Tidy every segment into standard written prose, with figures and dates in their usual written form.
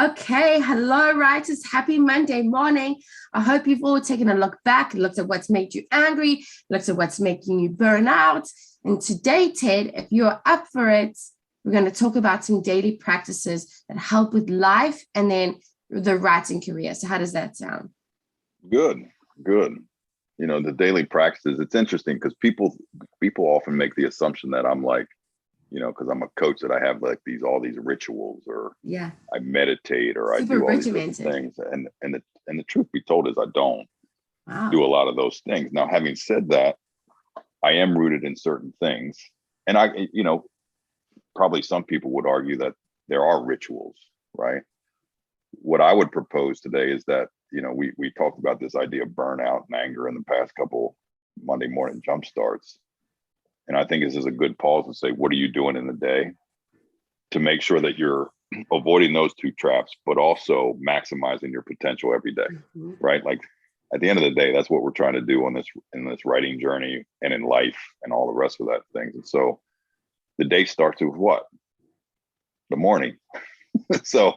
Okay, hello, writers. Happy Monday morning. I hope you've all taken a look back, looked at what's made you angry, looked at what's making you burn out. And today, Ted, if you're up for it, we're going to talk about some daily practices that help with life and then the writing career. So how does that sound? Good, good. You know, the daily practices, it's interesting because people often make the assumption that I'm like, you know, because I'm a coach, that I have like all these rituals, or I meditate, or super I do all these different things. And the truth be told is I don't do a lot of those things. Now, having said that, I am rooted in certain things. And probably some people would argue that there are rituals, right? What I would propose today is that, you know, we talked about this idea of burnout and anger in the past couple Monday morning jump starts. And I think this is a good pause to say, what are you doing in the day to make sure that you're avoiding those two traps, but also maximizing your potential every day, right? Like at the end of the day, that's what we're trying to do in this writing journey and in life and all the rest of that things. And so the day starts with what? The morning. So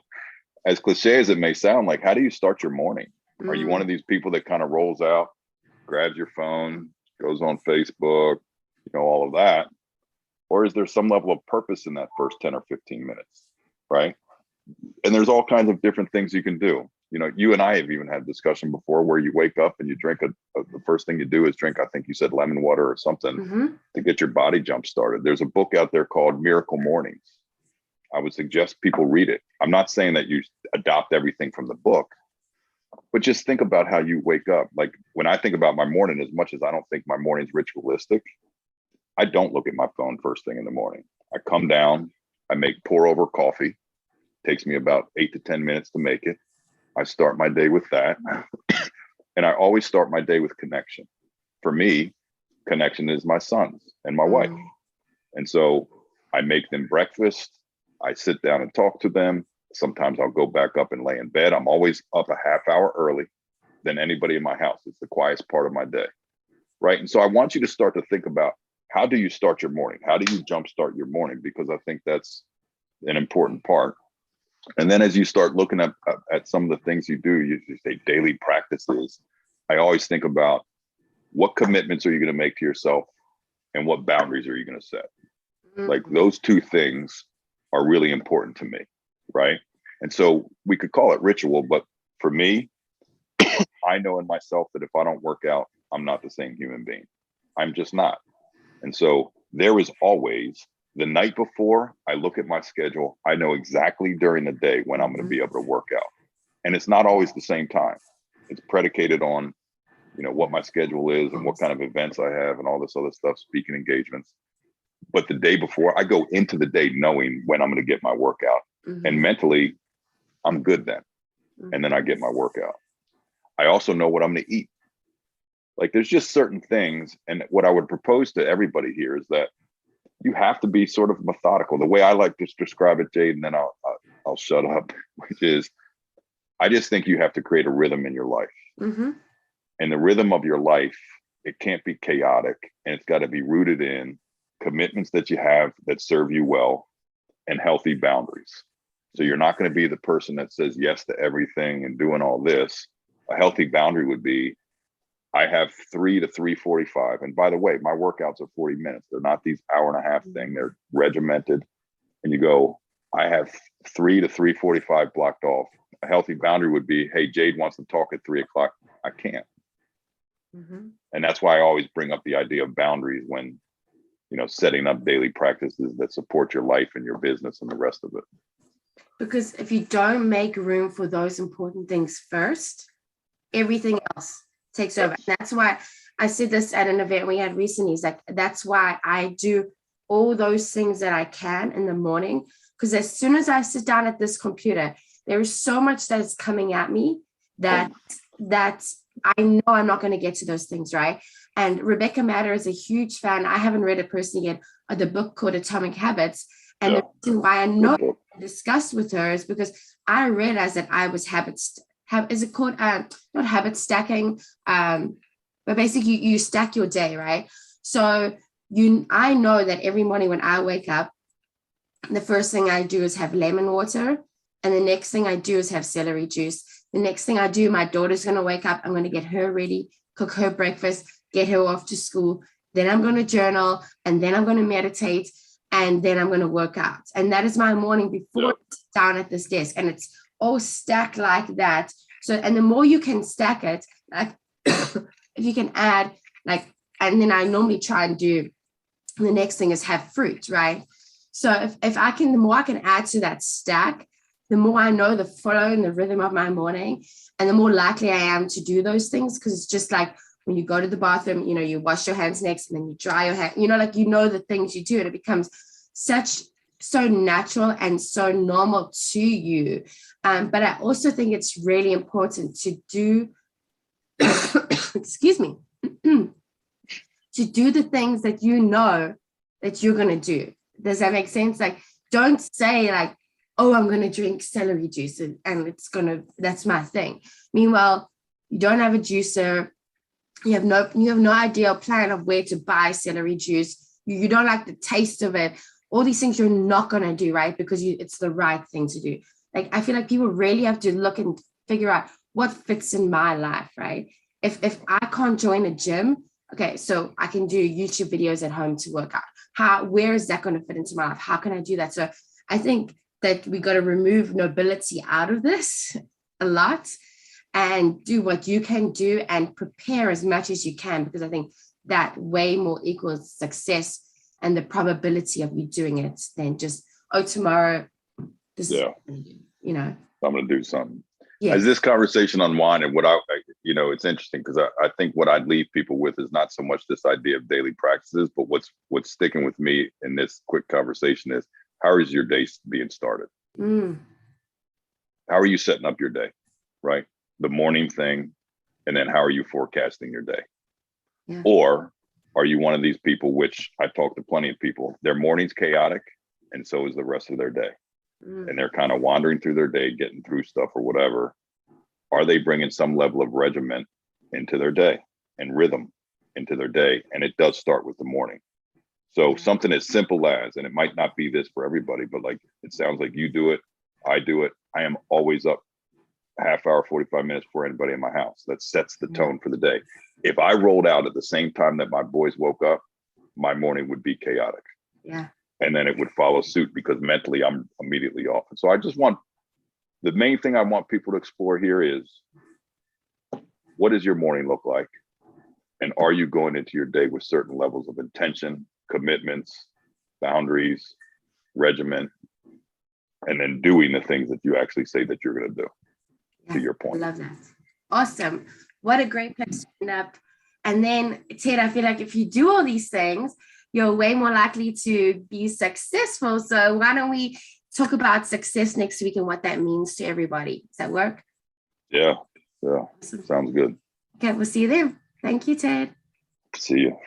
as cliche as it may sound, like, how do you start your morning? Are you one of these people that kind of rolls out, grabs your phone, goes on Facebook, all of that? Or is there some level of purpose in that first 10 or 15 minutes, right? And there's all kinds of different things you can do. You know, you and I have even had discussion before where you wake up and you drink the first thing you do is drink, I think you said lemon water or something to get your body jump started. There's a book out there called Miracle Mornings. I would suggest people read it. I'm not saying that you adopt everything from the book, but just think about how you wake up. Like when I think about my morning, as much as I don't think my morning's ritualistic, I don't look at my phone first thing in the morning. I come down, I make pour over coffee. Takes me about 8 to 10 minutes to make it. I start my day with that. And I always start my day with connection. For me, connection is my sons and my wife. And so I make them breakfast. I sit down and talk to them. Sometimes I'll go back up and lay in bed. I'm always up a half hour early than anybody in my house. It's the quietest part of my day, right? And so I want you to start to think about, how do you start your morning? How do you jumpstart your morning? Because I think that's an important part. And then as you start looking at some of the things you do, you say daily practices. I always think about, what commitments are you going to make to yourself and what boundaries are you going to set? Like those two things are really important to me, right? And so we could call it ritual, but for me, I know in myself that if I don't work out, I'm not the same human being. I'm just not. And so there is always, the night before, I look at my schedule, I know exactly during the day when I'm going to be able to work out. And it's not always the same time. It's predicated on, what my schedule is and what kind of events I have and all this other stuff, speaking engagements. But the day before, I go into the day knowing when I'm going to get my workout. And mentally, I'm good then. And then I get my workout. I also know what I'm going to eat. Like there's just certain things. And what I would propose to everybody here is that you have to be sort of methodical. The way I like to describe it, Jade, and then I'll shut up, which is, I just think you have to create a rhythm in your life. And the rhythm of your life, it can't be chaotic, and it's got to be rooted in commitments that you have that serve you well and healthy boundaries. So you're not going to be the person that says yes to everything and doing all this. A healthy boundary would be, I have 3 to 3:45. And by the way, my workouts are 40 minutes. They're not these hour and a half thing. They're regimented. And you go, I have 3 to 3:45 blocked off. A healthy boundary would be, hey, Jade wants to talk at 3 o'clock. I can't. And that's why I always bring up the idea of boundaries when, setting up daily practices that support your life and your business and the rest of it. Because if you don't make room for those important things first, everything else takes over. And that's why I said this at an event we had recently. It's like, that's why I do all those things that I can in the morning. Because as soon as I sit down at this computer, there is so much that is coming at me that I know I'm not going to get to those things, right? And Rebecca Matter is a huge fan. I haven't read it personally yet, of the book called Atomic Habits. And the reason why I know I discussed with her is because I realized that I was is it called not habit stacking, but basically you stack your day, right? So I know that every morning when I wake up, the first thing I do is have lemon water And the next thing I do is have celery juice. The next thing I do, my daughter's going to wake up. I'm going to get her ready, cook her breakfast, get her off to school. Then I'm going to journal, and then I'm going to meditate, and then I'm going to work out. And that is my morning before I sit down at this desk. And it's all stacked like that. So, and the more you can stack it, like if you can add, like, and then I normally try and do, the next thing is have fruit, right? So if I can, the more I can add to that stack, the more I know the flow and the rhythm of my morning, and the more likely I am to do those things. Because it's just like when you go to the bathroom, you know, you wash your hands next, and then you dry your hand, you know, like, you know, the things you do, and it becomes so natural and so normal to you. But I also think it's really important to do, excuse me, to do the things that you know that you're going to do. Does that make sense? Like, don't say like, oh, I'm going to drink celery juice and that's my thing. Meanwhile, you don't have a juicer. You have no idea or plan of where to buy celery juice. You don't like the taste of it. All these things you're not going to do, right? Because it's the right thing to do. Like, I feel like people really have to look and figure out what fits in my life, right? If I can't join a gym, okay, so I can do YouTube videos at home to work out. Where is that going to fit into my life? How can I do that? So I think that we got to remove nobility out of this a lot and do what you can do and prepare as much as you can, because I think that way more equals success and the probability of you doing it than just, oh, tomorrow, this is what I'm gonna do, you know. I'm going to do something. Yes. As this conversation unwind, and what you know, it's interesting because I think what I'd leave people with is not so much this idea of daily practices, but what's sticking with me in this quick conversation is, how is your day being started? How are you setting up your day, right? The morning thing, and then how are you forecasting your day? Yeah. Or are you one of these people, which I talk to plenty of people, their morning's chaotic, and so is the rest of their day. And they're kind of wandering through their day, getting through stuff or whatever. Are they bringing some level of regiment into their day and rhythm into their day? And it does start with the morning. So something as simple as, and it might not be this for everybody, but like, it sounds like you do it, I do it. I am always up a half hour, 45 minutes before anybody in my house. That sets the tone for the day. If I rolled out at the same time that my boys woke up, my morning would be chaotic. Yeah. And then it would follow suit because mentally I'm immediately off. And so the main thing I want people to explore here is, what does your morning look like? And are you going into your day with certain levels of intention, commitments, boundaries, regiment, and then doing the things that you actually say that you're going to do, to your point. I love that. Awesome. What a great place to end up. And then, Ted, I feel like if you do all these things, you're way more likely to be successful. So why don't we talk about success next week and what that means to everybody? Does that work? Yeah. Awesome. Sounds good. Okay, we'll see you then. Thank you, Ted. See you.